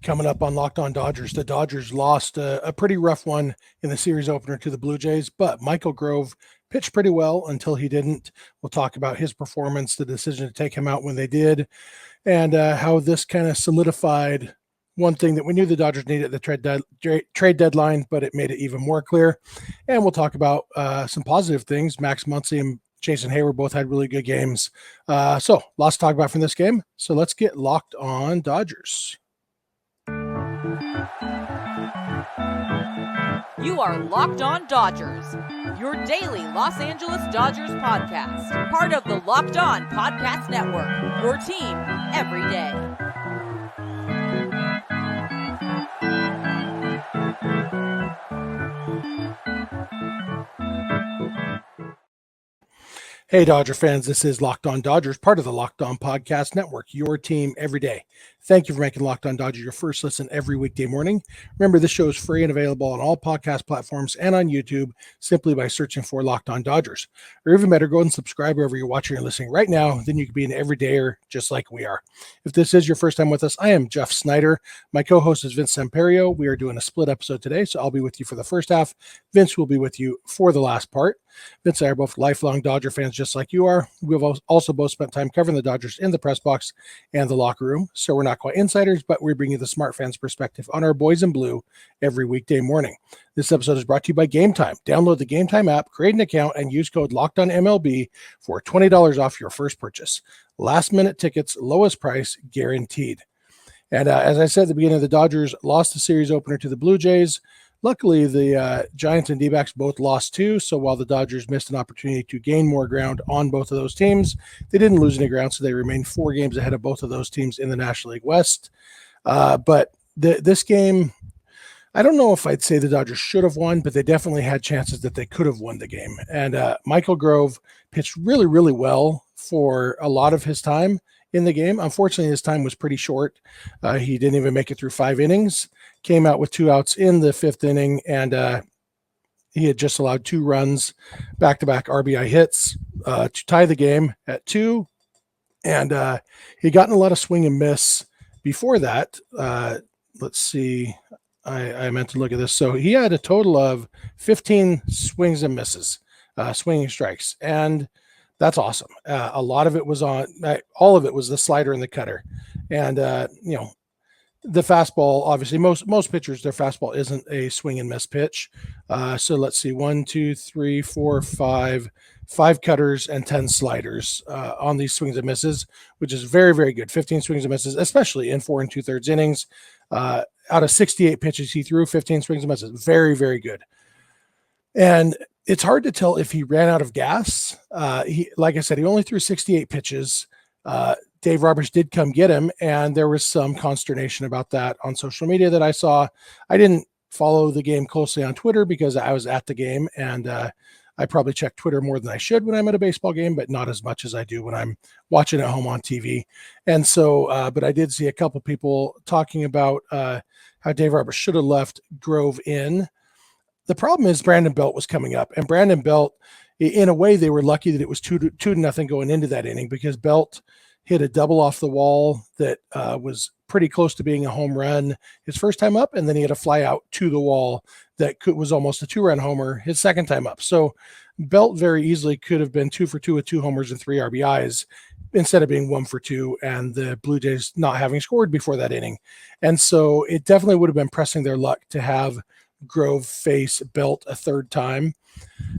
Coming up on Locked On Dodgers, the Dodgers lost a pretty rough one in the series opener to the Blue Jays, but Michael Grove pitched pretty well until he didn't. We'll talk about his performance, the decision to take him out when they did, and how this kind of solidified one thing that we knew the Dodgers needed at the trade deadline, but it made it even more clear. And we'll talk about some positive things. Max Muncy and Jason Heyward both had really good games. So lots to talk about from this game. So let's get Locked On Dodgers. You are Locked On Dodgers, your daily Los Angeles Dodgers podcast. Part of the Locked On Podcast Network, your team every day. Hey, Dodger fans, this is Locked On Dodgers, part of the Locked On Podcast Network, your team every day. Thank you for making Locked On Dodgers your first listen every weekday morning. Remember, this show is free and available on all podcast platforms and on YouTube simply by searching for Locked On Dodgers. Or even better, go and subscribe wherever you're watching or listening right now. Then you can be an everydayer just like we are. If this is your first time with us, I am Jeff Snider. My co-host is Vince Samperio. We are doing a split episode today, so I'll be with you for the first half. Vince will be with you for the last part. Vince and I are both lifelong Dodger fans just like you are. We've also both spent time covering the Dodgers in the press box and the locker room, so we're not quite insiders, but we bring you the smart fans perspective on our boys in blue every weekday morning. This episode is brought to you by Game Time. Download the Game Time app, create an account, and use code LOCKEDONMLB for $20 off your first purchase. Last minute tickets, lowest price guaranteed. And as I said at the beginning, the Dodgers lost the series opener to the Blue Jays. Luckily, the Giants and D-backs both lost too, so while the Dodgers missed an opportunity to gain more ground on both of those teams, they didn't lose any ground, so they remained 4 games ahead of both of those teams in the National League West. But this game, I don't know if I'd say the Dodgers should have won, but they definitely had chances that they could have won the game. And Michael Grove pitched really, really well for a lot of his time in the game. Unfortunately, his time was pretty short. He didn't even make it through 5 innings. Came out with 2 outs in the 5th inning, and he had just allowed 2 runs, back-to-back RBI hits to tie the game at 2. And he'd gotten a lot of swing and miss before that. Let's see. I meant to look at this. So he had a total of 15 swings and misses, swinging strikes, and that's awesome. A lot of it was all of it was the slider and the cutter. And, the fastball, obviously, most pitchers, their fastball isn't a swing and miss pitch. So let's see, 1, 2, 3, 4, 5 cutters and 10 sliders on these swings and misses, which is very, very good. 15 swings and misses, especially in 4 2/3 innings. Out of 68 pitches he threw, 15 swings and misses. Very, very good. And it's hard to tell if he ran out of gas. Like I said, he only threw 68 pitches. Dave Roberts did come get him, and there was some consternation about that on social media that I saw. I didn't follow the game closely on Twitter because I was at the game, and I probably check Twitter more than I should when I'm at a baseball game, but not as much as I do when I'm watching at home on TV. And so, but I did see a couple people talking about how Dave Roberts should have left Grove in. The problem is Brandon Belt was coming up, and Brandon Belt, in a way, they were lucky that it was 2-0 going into that inning, because Belt hit a double off the wall that was pretty close to being a home run his first time up, and then he had a fly out to the wall that was almost a 2-run homer his second time up. So Belt very easily could have been 2 for 2 with 2 homers and 3 RBIs instead of being 1 for 2 and the Blue Jays not having scored before that inning. And so it definitely would have been pressing their luck to have Grove face Belt a third time,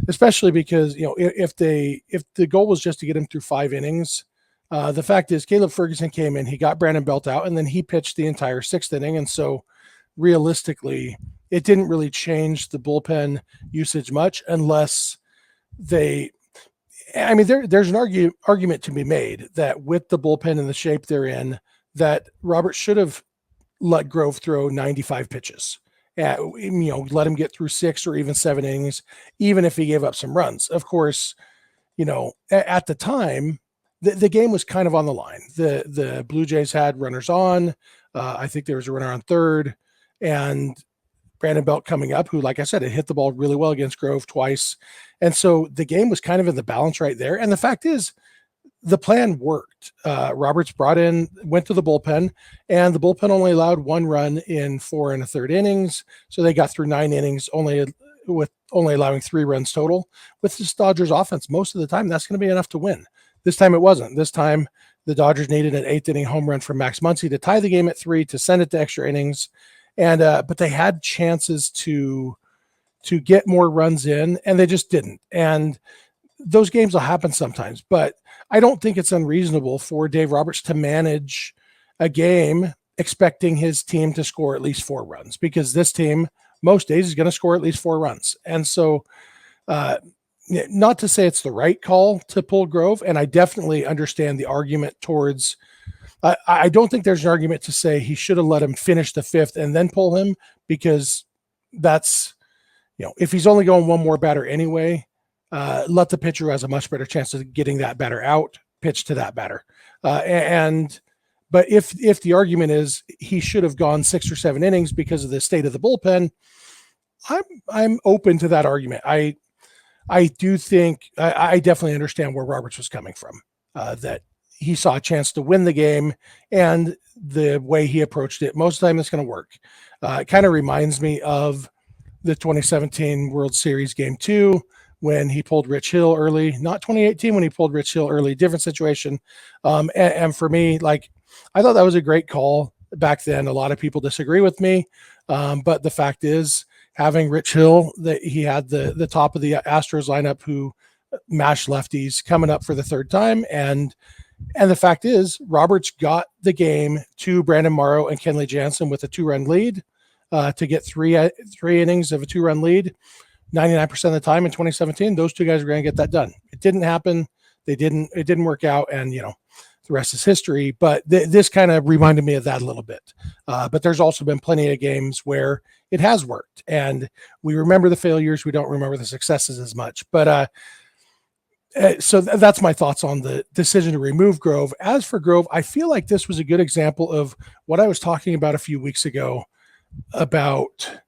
especially because, if the goal was just to get him through 5 innings, the fact is Caleb Ferguson came in, he got Brandon Belt out, and then he pitched the entire 6th inning. And so realistically, it didn't really change the bullpen usage much unless there's an argument to be made that with the bullpen in the shape they're in, that Robert should have let Grove throw 95 pitches. Let him get through 6 or even 7 innings, even if he gave up some runs. Of course, at the time, the game was kind of on the line. The Blue Jays had runners on. I think there was a runner on third, and Brandon Belt coming up, who, like I said, had hit the ball really well against Grove twice. And so the game was kind of in the balance right there. And the fact is, the plan worked. Roberts went to the bullpen, and the bullpen only allowed 1 run in 4 1/3 innings. So they got through 9 innings, only allowing 3 runs total. With this Dodgers offense, most of the time, that's going to be enough to win. This time it wasn't. This time the Dodgers needed an 8th inning home run from Max Muncy to tie the game at 3, to send it to extra innings. And but they had chances to get more runs in, and they just didn't. And those games will happen sometimes, but I don't think it's unreasonable for Dave Roberts to manage a game expecting his team to score at least 4 runs, because this team most days is going to score at least 4 runs. And so not to say it's the right call to pull Grove, and I definitely understand the argument towards I don't think there's an argument to say he should have let him finish the 5th and then pull him, because that's, if he's only going 1 more batter anyway, let the pitcher who has a much better chance of getting that batter out pitch to that batter. But if the argument is he should have gone 6 or 7 innings because of the state of the bullpen, I'm open to that argument. I do think I definitely understand where Roberts was coming from, that he saw a chance to win the game, and the way he approached it, most of the time it's going to work. It kind of reminds me of the 2017 World Series Game 2, when he pulled Rich Hill early, not 2018 when he pulled Rich Hill early, different situation. And for me, I thought that was a great call back then. A lot of people disagree with me. But the fact is, having Rich Hill, that he had the top of the Astros lineup who mashed lefties coming up for the 3rd time. And the fact is, Roberts got the game to Brandon Morrow and Kenley Jansen with a 2-run lead to get three innings of a 2-run lead. 99% of the time in 2017, those 2 guys were going to get that done. It didn't happen. It didn't work out. And, the rest is history. But this kind of reminded me of that a little bit. But there's also been plenty of games where it has worked. And we remember the failures. We don't remember the successes as much. But so that's my thoughts on the decision to remove Grove. As for Grove, I feel like this was a good example of what I was talking about a few weeks ago, about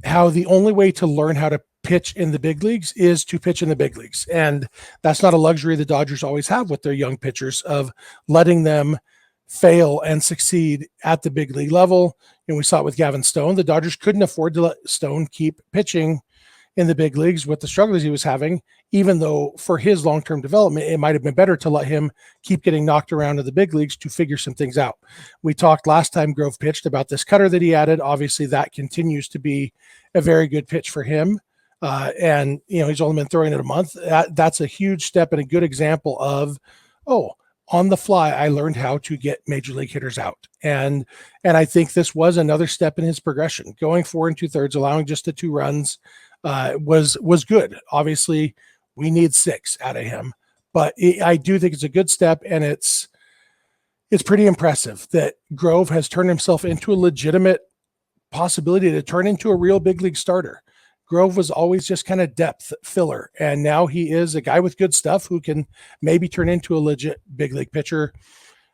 how the only way to learn how to pitch in the big leagues is to pitch in the big leagues. And that's not a luxury the Dodgers always have with their young pitchers, of letting them fail and succeed at the big league level. And we saw it with Gavin Stone. The Dodgers couldn't afford to let Stone keep pitching in the big leagues with the struggles he was having, even though for his long-term development, it might have been better to let him keep getting knocked around in the big leagues to figure some things out. We talked last time Grove pitched about this cutter that he added. Obviously, that continues to be a very good pitch for him. And, he's only been throwing it a month. That's a huge step and a good example of, on the fly, I learned how to get major league hitters out. And I think this was another step in his progression. Going 4 2/3, allowing just the 2 runs, was good. Obviously, we need 6 out of him, but I do think it's a good step, and it's pretty impressive that Grove has turned himself into a legitimate possibility to turn into a real big league starter. Grove was always just kind of depth filler, and now he is a guy with good stuff who can maybe turn into a legit big league pitcher.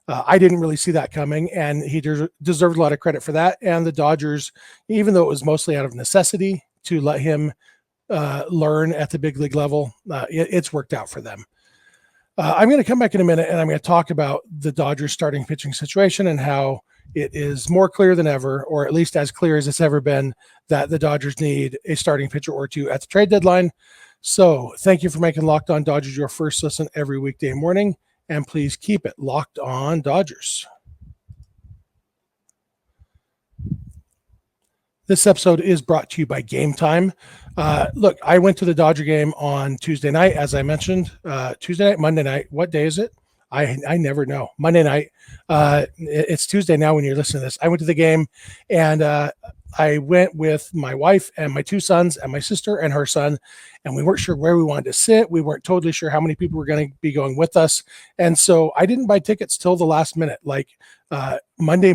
I didn't really see that coming, and he deserved a lot of credit for that. And the Dodgers, even though it was mostly out of necessity to let him learn at the big league level, it's worked out for them. I'm going to come back in a minute, and I'm going to talk about the Dodgers starting pitching situation and how it is more clear than ever, or at least as clear as it's ever been, that the Dodgers need a starting pitcher or 2 at the trade deadline. So thank you for making Locked On Dodgers your first listen every weekday morning, and please keep it Locked On Dodgers. This episode is brought to you by Game Time. Look, I went to the Dodger game on Tuesday night, as I mentioned. Tuesday night, Monday night. What day is it? I never know. Monday night. It's Tuesday now when you're listening to this. I went to the game, and I went with my wife and my 2 sons and my sister and her son, and we weren't sure where we wanted to sit. We weren't totally sure how many people were going to be going with us. And so I didn't buy tickets till the last minute. Monday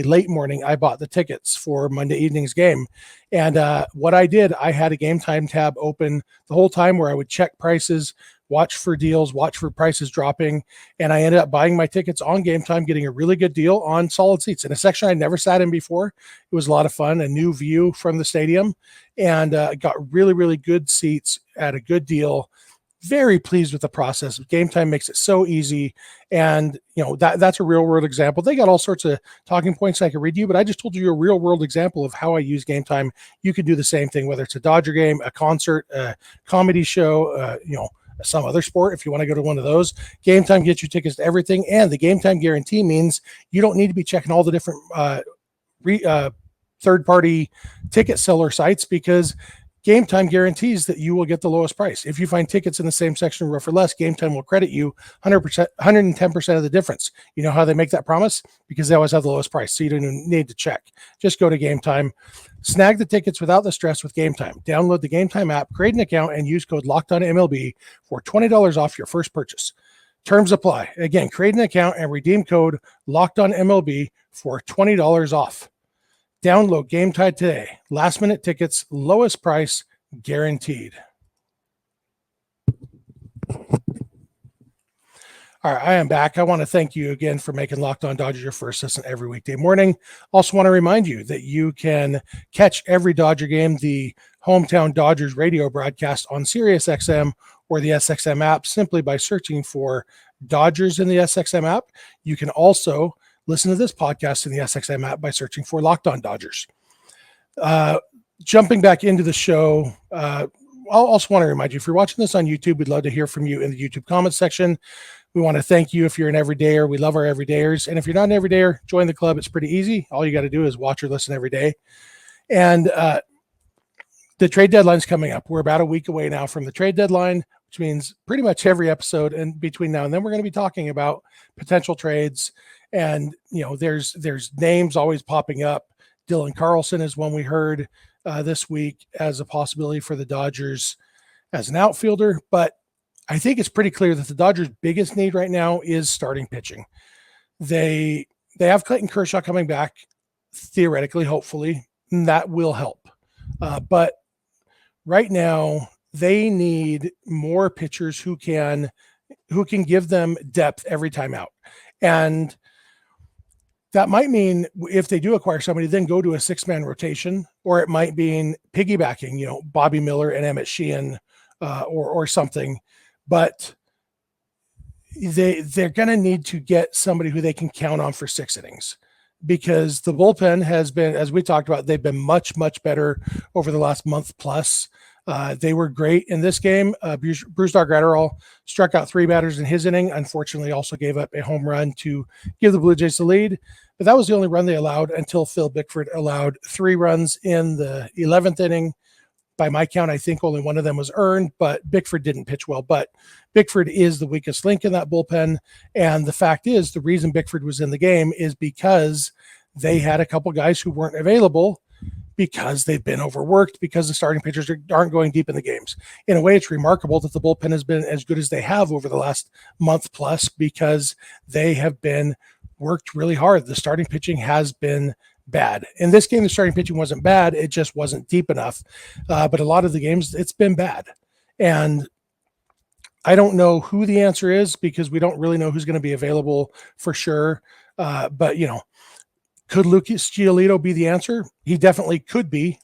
late morning, I bought the tickets for Monday evening's game. And what I did, I had a Game Time tab open the whole time where I would check prices, watch for deals, watch for prices dropping. And I ended up buying my tickets on Game Time, getting a really good deal on solid seats in a section I never sat in before. It was a lot of fun, a new view from the stadium, and got really, really good seats at a good deal. very pleased with the process. Game Time makes it so easy. And, that's a real world example. They got all sorts of talking points I could read you, but I just told you a real world example of how I use Game Time. You could do the same thing, whether it's a Dodger game, a concert, a comedy show, some other sport. If you want to go to one of those, Game Time gets you tickets to everything. And the Game Time guarantee means you don't need to be checking all the different third-party ticket seller sites, because Game Time guarantees that you will get the lowest price. If you find tickets in the same section row for less, Game Time will credit you 100%, 110% of the difference. You know how they make that promise? Because they always have the lowest price, so you don't even need to check. Just go to Game Time. Snag the tickets without the stress with Game Time. Download the Game Time app, create an account, and use code LOCKEDONMLB for $20 off your first purchase. Terms apply. Again, create an account and redeem code LOCKEDONMLB for $20 off. Download Game Time today. Last minute tickets, lowest price, guaranteed. All right, I am back. I want to thank you again for making Locked On Dodgers your first listen every weekday morning. Also want to remind you that you can catch every Dodger game, the Hometown Dodgers radio broadcast on SiriusXM or the SXM app, simply by searching for Dodgers in the SXM app. You can also listen to this podcast in the SXM app by searching for Locked On Dodgers. Jumping back into the show, I also want to remind you, if you're watching this on YouTube, we'd love to hear from you in the YouTube comments section. We want to thank you if you're an everydayer. We love our everydayers. And if you're not an everydayer, join the club. It's pretty easy. All you got to do is watch or listen every day. And the trade deadline's coming up. We're about a week away now from the trade deadline, which means pretty much every episode and between now and then, we're going to be talking about potential trades. And, there's names always popping up. Dylan Carlson is one we heard this week as a possibility for the Dodgers as an outfielder. But I think it's pretty clear that the Dodgers' biggest need right now is starting pitching. They have Clayton Kershaw coming back, theoretically, hopefully, and that will help. But right now, they need more pitchers who can give them depth every time out. And that might mean if they do acquire somebody, then go to a 6-man rotation, or it might mean piggybacking, Bobby Miller and Emmett Sheehan or something. But they're going to need to get somebody who they can count on for 6 innings, because the bullpen has been, as we talked about, they've been much, much better over the last month plus. They were great in this game. Bruce Dark-Gratterall struck out 3 batters in his inning. Unfortunately, also gave up a home run to give the Blue Jays the lead. But that was the only run they allowed until Phil Bickford allowed 3 runs in the 11th inning. By my count, I think only one of them was earned, but Bickford didn't pitch well. But Bickford is the weakest link in that bullpen. And the fact is, the reason Bickford was in the game is because they had a couple guys who weren't available, because they've been overworked, because the starting pitchers aren't going deep in the games. In a way, it's remarkable that the bullpen has been as good as they have over the last month plus, because they have been worked really hard. The starting pitching has been bad. In this game, the starting pitching wasn't bad. It just wasn't deep enough. But a lot of the games, it's been bad. And I don't know who the answer is, because we don't really know who's going to be available for sure. But, could Lucas Giolito be the answer? He definitely could be.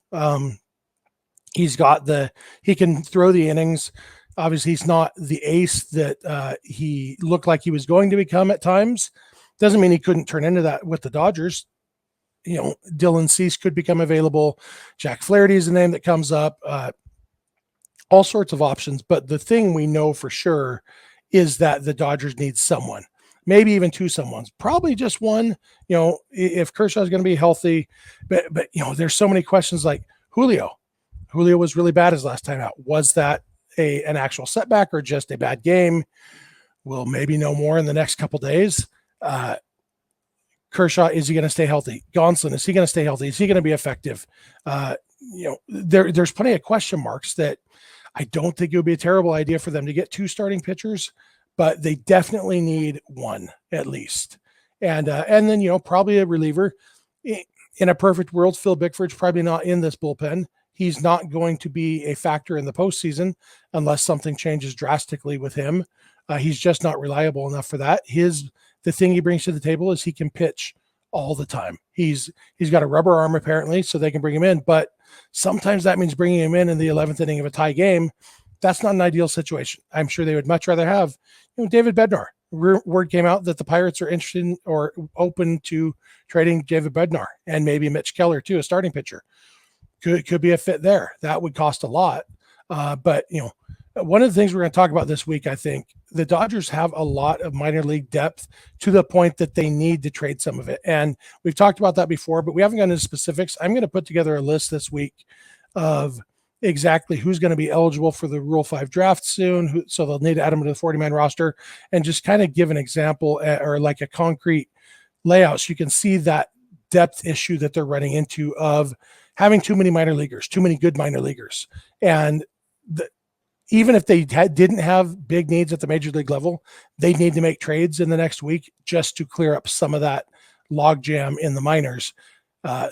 He can throw the innings. Obviously, he's not the ace that he looked like he was going to become at times. Doesn't mean he couldn't turn into that with the Dodgers. Dylan Cease could become available. Jack Flaherty is the name that comes up. All sorts of options. But the thing we know for sure is that the Dodgers need someone. Maybe even 2 someones, probably just one, if Kershaw is going to be healthy, but there's so many questions like Julio was really bad his last time out. Was that an actual setback or just a bad game? We'll maybe know more in the next couple days. Kershaw, is he going to stay healthy? Gonsolin, is he going to stay healthy? Is he going to be effective? There's plenty of question marks that I don't think it would be a terrible idea for them to get 2 starting pitchers, but they definitely need 1 at least. And then, probably a reliever. In a perfect world, Phil Bickford's probably not in this bullpen. He's not going to be a factor in the postseason unless something changes drastically with him. He's just not reliable enough for that. The thing he brings to the table is he can pitch all the time. He's got a rubber arm apparently, so they can bring him in. But sometimes that means bringing him in the 11th inning of a tie game, That's not an ideal situation. I'm sure they would much rather have, David Bednar. Word came out that the Pirates are interested in or open to trading David Bednar and maybe Mitch Keller too, a starting pitcher. Could be a fit there. That would cost a lot. But one of the things we're going to talk about this week, I think the Dodgers have a lot of minor league depth to the point that they need to trade some of it. And we've talked about that before, but we haven't gotten into specifics. I'm going to put together a list this week of exactly who's going to be eligible for the Rule 5 draft soon. So they'll need to add them to the 40-man roster and just kind of give an example or like a concrete layout so you can see that depth issue that they're running into of having too many minor leaguers, too many good minor leaguers. And even if they didn't have big needs at the major league level, they need to make trades in the next week just to clear up some of that logjam in the minors.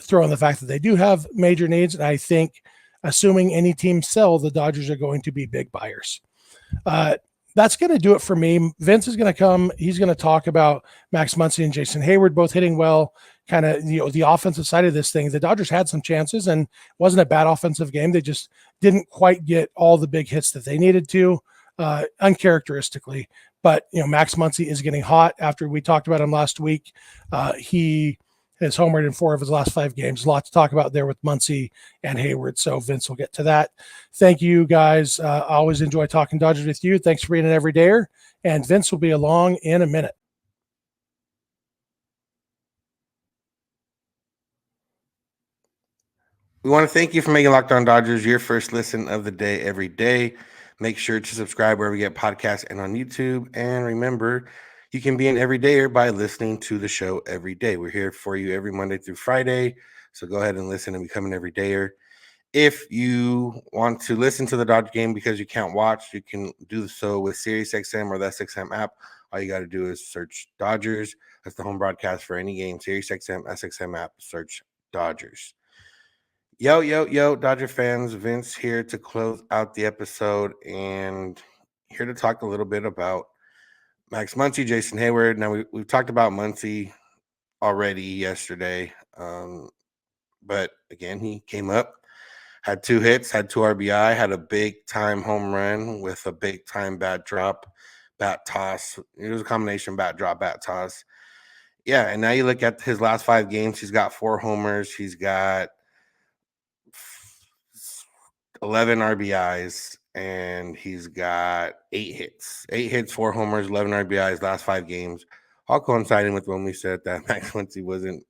Throw in the fact that they do have major needs. And I think assuming any team sell, the Dodgers are going to be big buyers. That's going to do it for me. Vince is going to come. He's going to talk about Max Muncy and Jason Heyward both hitting well, kind of, the offensive side of this thing. The Dodgers had some chances and wasn't a bad offensive game. They just didn't quite get all the big hits that they needed to, uncharacteristically. But, Max Muncy is getting hot after we talked about him last week. He has homered in 4 of his last 5 games. A lot to talk about there with Muncy and Heyward. So Vince will get to that. Thank you guys. I always enjoy talking Dodgers with you. Thanks for being an everydayer. And Vince will be along in a minute. We want to thank you for making Locked On Dodgers your first listen of the day every day. Make sure to subscribe wherever we get podcasts and on YouTube. And remember, you can be an everydayer by listening to the show every day. We're here for you every Monday through Friday. So go ahead and listen and become an everydayer. If you want to listen to the Dodger game because you can't watch, you can do so with SiriusXM or the SXM app. All you got to do is search Dodgers. That's the home broadcast for any game. SiriusXM, SXM app, search Dodgers. Yo, Dodger fans. Vince here to close out the episode and here to talk a little bit about Max Muncy, Jason Heyward. Now, we've talked about Muncy already yesterday, but again, he came up, had 2 hits, had 2 RBI, had a big-time home run with a big-time bat drop, bat toss. It was a combination bat drop, bat toss. Yeah, and now you look at his last 5 games, he's got 4 homers. He's got 11 RBIs, and he's got 8 hits. 8 hits, 4 homers, 11 RBIs, last 5 games. All coinciding with when we said that Max Muncy wasn't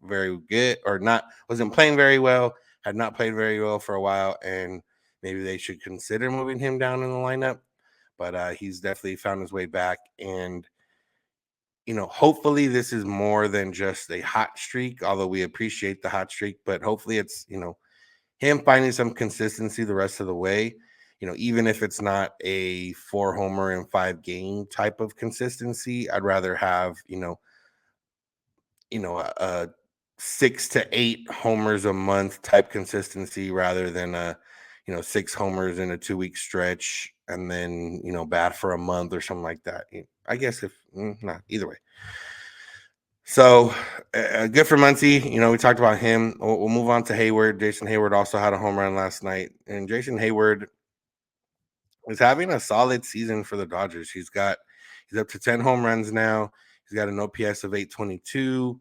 very good or wasn't playing very well, had not played very well for a while, and maybe they should consider moving him down in the lineup. But he's definitely found his way back, and hopefully this is more than just a hot streak, although we appreciate the hot streak, but hopefully it's, him finding some consistency the rest of the way, even if it's not a 4 homer and 5 game type of consistency. I'd rather have, a 6 to 8 homers a month type consistency rather than 6 homers in a 2-week stretch and then, bad for a month or something like that. I guess not either way. So good for Muncy. We talked about him. We'll move on to Heyward. Jason Heyward also had a home run last night. And Jason Heyward is having a solid season for the Dodgers. He's up to 10 home runs now. He's got an OPS of 822.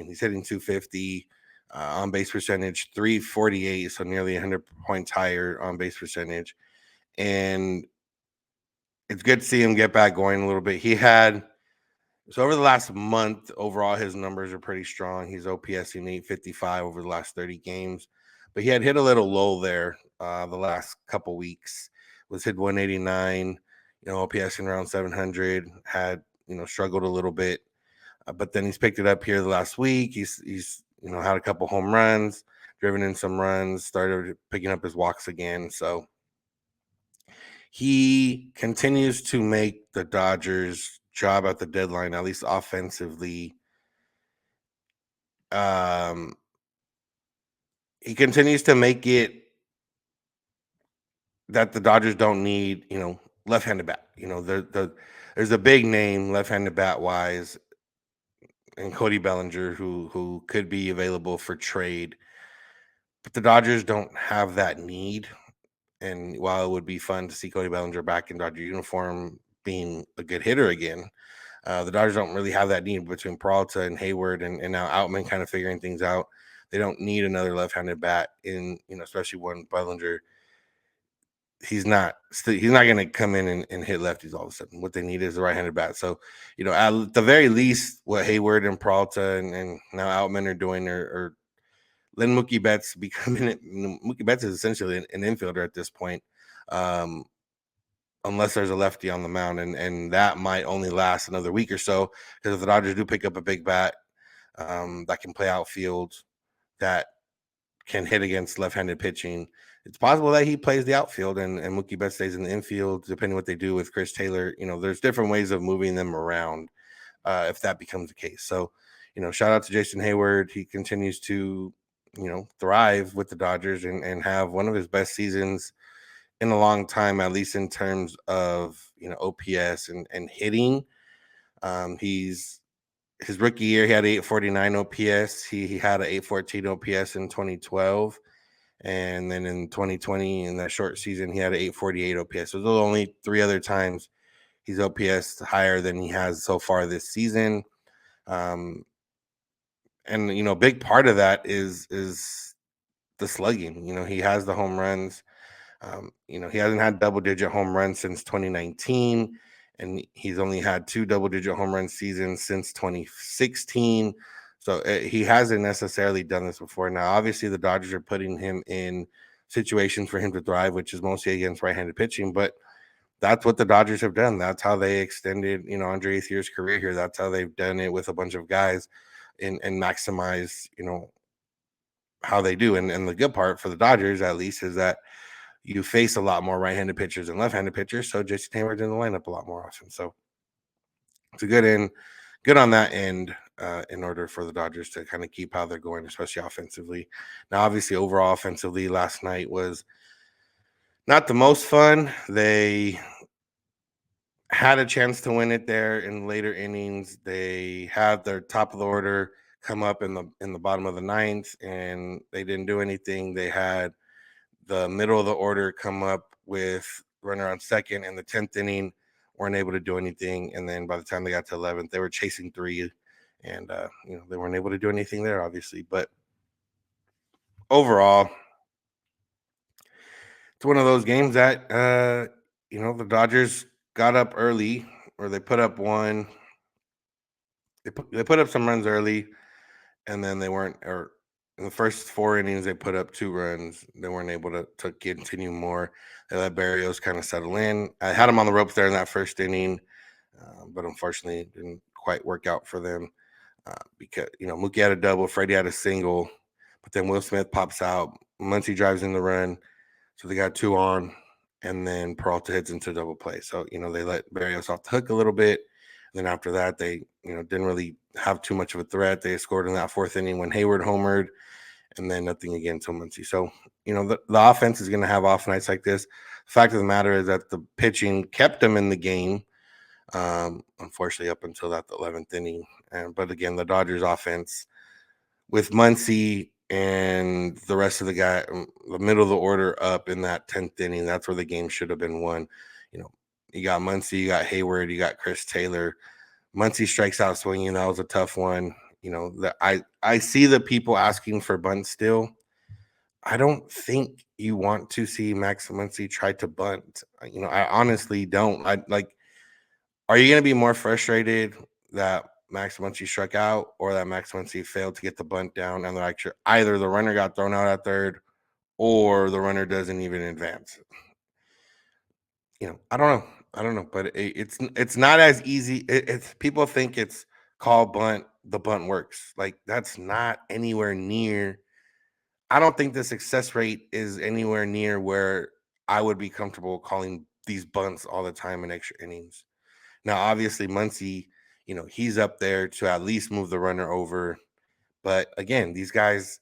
He's hitting 250. On base percentage, 348. So nearly 100 points higher on base percentage. And it's good to see him get back going a little bit. So over the last month, overall, his numbers are pretty strong. He's OPSing 855 over the last 30 games. But he had hit a little low there the last couple weeks. Was hit 189, OPSing around 700. Had, struggled a little bit. But then he's picked it up here the last week. He's had a couple home runs, driven in some runs, started picking up his walks again. So he continues to make the Dodgers' job at the deadline, at least offensively. He continues to make it that the Dodgers don't need, left-handed bat. There's a big name left-handed bat-wise, and Cody Bellinger, who could be available for trade. But the Dodgers don't have that need. And while it would be fun to see Cody Bellinger back in Dodger uniform being a good hitter again, the Dodgers don't really have that need between Peralta and Heyward and now Outman kind of figuring things out. They don't need another left-handed bat in, especially when Bellinger, he's not going to come in and hit lefties all of a sudden. What they need is the right-handed bat. So, at the very least, what Heyward and Peralta and now Outman are doing are letting Mookie Betts Mookie Betts is essentially an infielder at this point, unless there's a lefty on the mound, and that might only last another week or so, because if the Dodgers do pick up a big bat that can play outfield, that can hit against left-handed pitching, it's possible that he plays the outfield and Mookie Betts stays in the infield, depending what they do with Chris Taylor. There's different ways of moving them around if that becomes the case. So, shout out to Jason Heyward. He continues to, thrive with the Dodgers and have one of his best seasons in a long time, at least in terms of, OPS and hitting. His rookie year, he had 849 OPS. He had an 814 OPS in 2012. And then in 2020, in that short season, he had an 848 OPS. So those are only 3 other times he's OPS higher than he has so far this season. And, big part of that is the slugging. He has the home runs. He hasn't had double-digit home runs since 2019. And he's only had 2 double-digit home run seasons since 2016. So he hasn't necessarily done this before. Now, obviously, the Dodgers are putting him in situations for him to thrive, which is mostly against right-handed pitching. But that's what the Dodgers have done. That's how they extended, Andre Ethier's career here. That's how they've done it with a bunch of guys and maximize, how they do. And the good part for the Dodgers, at least, is that you face a lot more right-handed pitchers and left-handed pitchers, so Jason Heyward's in the lineup a lot more often. So it's a good on that end in order for the Dodgers to kind of keep how they're going, especially offensively. Now, obviously, overall offensively, last night was not the most fun. They had a chance to win it there in later innings. They had their top of the order come up in the bottom of the 9th, and they didn't do anything. They had the middle of the order come up with runner on second in the 10th inning, weren't able to do anything. And then by the time they got to 11th, they were chasing 3, and they weren't able to do anything there, obviously. But overall, it's one of those games that the Dodgers got up early, or they put up one. They put up some runs early, and then they weren't. Or in the first 4 innings, they put up 2 runs. They weren't able to continue more. They let Berrios kind of settle in. I had him on the ropes there in that first inning, but unfortunately, it didn't quite work out for them because Mookie had a double, Freddie had a single, but then Will Smith pops out. Muncy drives in the run, so they got 2 on, and then Peralta hits into double play. So they let Berrios off the hook a little bit. And then after that, they didn't really have too much of a threat. They scored in that 4th inning when Heyward homered, and then nothing again until Muncy. So, the offense is going to have off nights like this. The fact of the matter is that the pitching kept them in the game, unfortunately, up until that 11th inning. But again, the Dodgers offense with Muncy and the rest of the middle of the order up in that 10th inning, that's where the game should have been won. You got Muncy, you got Heyward, you got Chris Taylor. Muncy strikes out swinging. That was a tough one. I see the people asking for bunt still. I don't think you want to see Max Muncy try to bunt. I honestly don't. Are you going to be more frustrated that Max Muncy struck out or that Max Muncy failed to get the bunt down and either the runner got thrown out at third or the runner doesn't even advance? I don't know, but it's not as easy. It's people think it's call bunt, the bunt works. That's not anywhere near. I don't think the success rate is anywhere near where I would be comfortable calling these bunts all the time in extra innings. Now, obviously, Muncy, he's up there to at least move the runner over. But again, these guys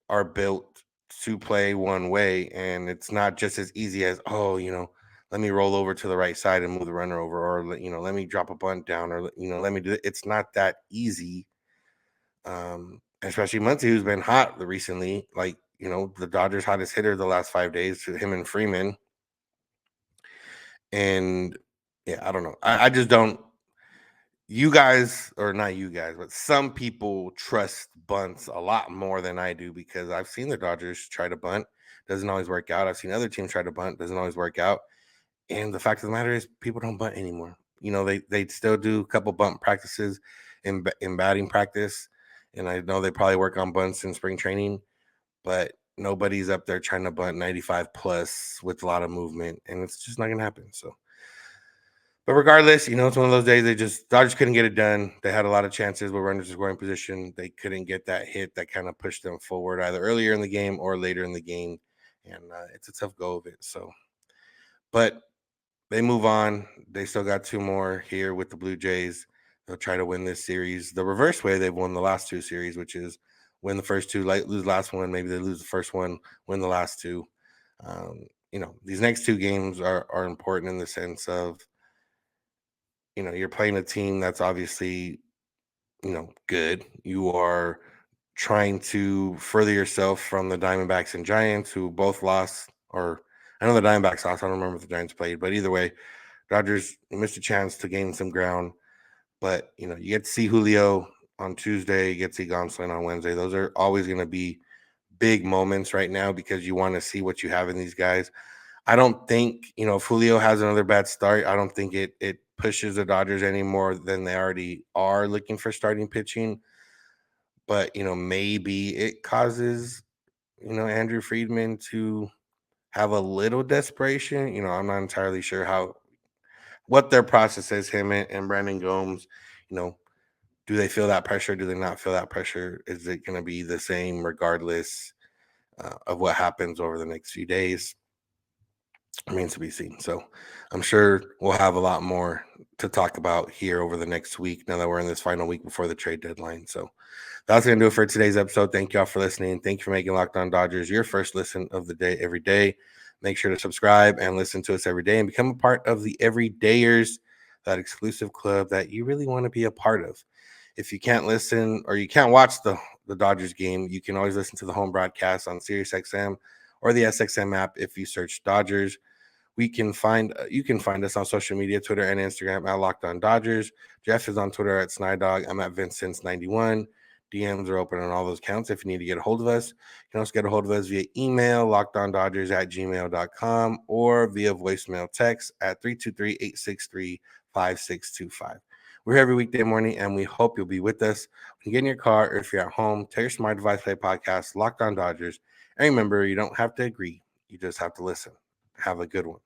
are built to play one way, and it's not just as easy as, let me roll over to the right side and move the runner over, or, let me drop a bunt down, or, let me do it. It's not that easy. Especially Muncy, who's been hot recently. the Dodgers' hottest hitter the last 5 days, him and Freeman. And yeah, I don't know. I just don't. You guys, or not you guys, but some people trust bunts a lot more than I do, because I've seen the Dodgers try to bunt. Doesn't always work out. I've seen other teams try to bunt. Doesn't always work out. And the fact of the matter is, people don't bunt anymore. They still do a couple bunt practices in batting practice. And I know they probably work on bunts in spring training, but nobody's up there trying to bunt 95 plus with a lot of movement. And it's just not going to happen. So. But regardless, it's one of those days Dodgers couldn't get it done. They had a lot of chances with runners in scoring position. They couldn't get that hit that kind of pushed them forward either earlier in the game or later in the game. And it's a tough go of it. So, but they move on. They still got 2 more here with the Blue Jays. They'll try to win this series the reverse way they've won the last 2 series, which is win the first 2, lose the last one. Maybe they lose the first one, win the last 2. These next 2 games are important in the sense of, you're playing a team that's obviously, good. You are trying to further yourself from the Diamondbacks and Giants, who both lost, or I know the Diamondbacks lost. I don't remember if the Giants played, but either way, Dodgers missed a chance to gain some ground. But, you get to see Julio on Tuesday, you get to see Gonsolin on Wednesday. Those are always going to be big moments right now, because you want to see what you have in these guys. I don't think, if Julio has another bad start, I don't think it pushes the Dodgers any more than they already are looking for starting pitching. But, maybe it causes, Andrew Friedman to have a little desperation. I'm not entirely sure what their process is, him and Brandon Gomes. Do they feel that pressure? Do they not feel that pressure? Is it going to be the same regardless of what happens over the next few days? Remains to be seen. So I'm sure we'll have a lot more to talk about here over the next week, now that we're in this final week before the trade deadline. So that's going to do it for today's episode. Thank you all for listening. Thank you for making Locked On Dodgers your first listen of the day every day. Make sure to subscribe and listen to us every day and become a part of the Everydayers, that exclusive club that you really want to be a part of. If you can't listen or you can't watch the Dodgers game, you can always listen to the home broadcast on SiriusXM or the SXM app if you search Dodgers. You can find us on social media, Twitter and Instagram at Locked On Dodgers. Jeff is on Twitter at Snider. I'm at Vincents91. DMs are open on all those accounts if you need to get a hold of us. You can also get a hold of us via email, lockedondodgers@gmail.com, or via voicemail text at 323-863-5625. We're here every weekday morning, and we hope you'll be with us. When you get in your car or if you're at home, tell your smart device, play podcast, Locked On Dodgers. And remember, you don't have to agree. You just have to listen. Have a good one.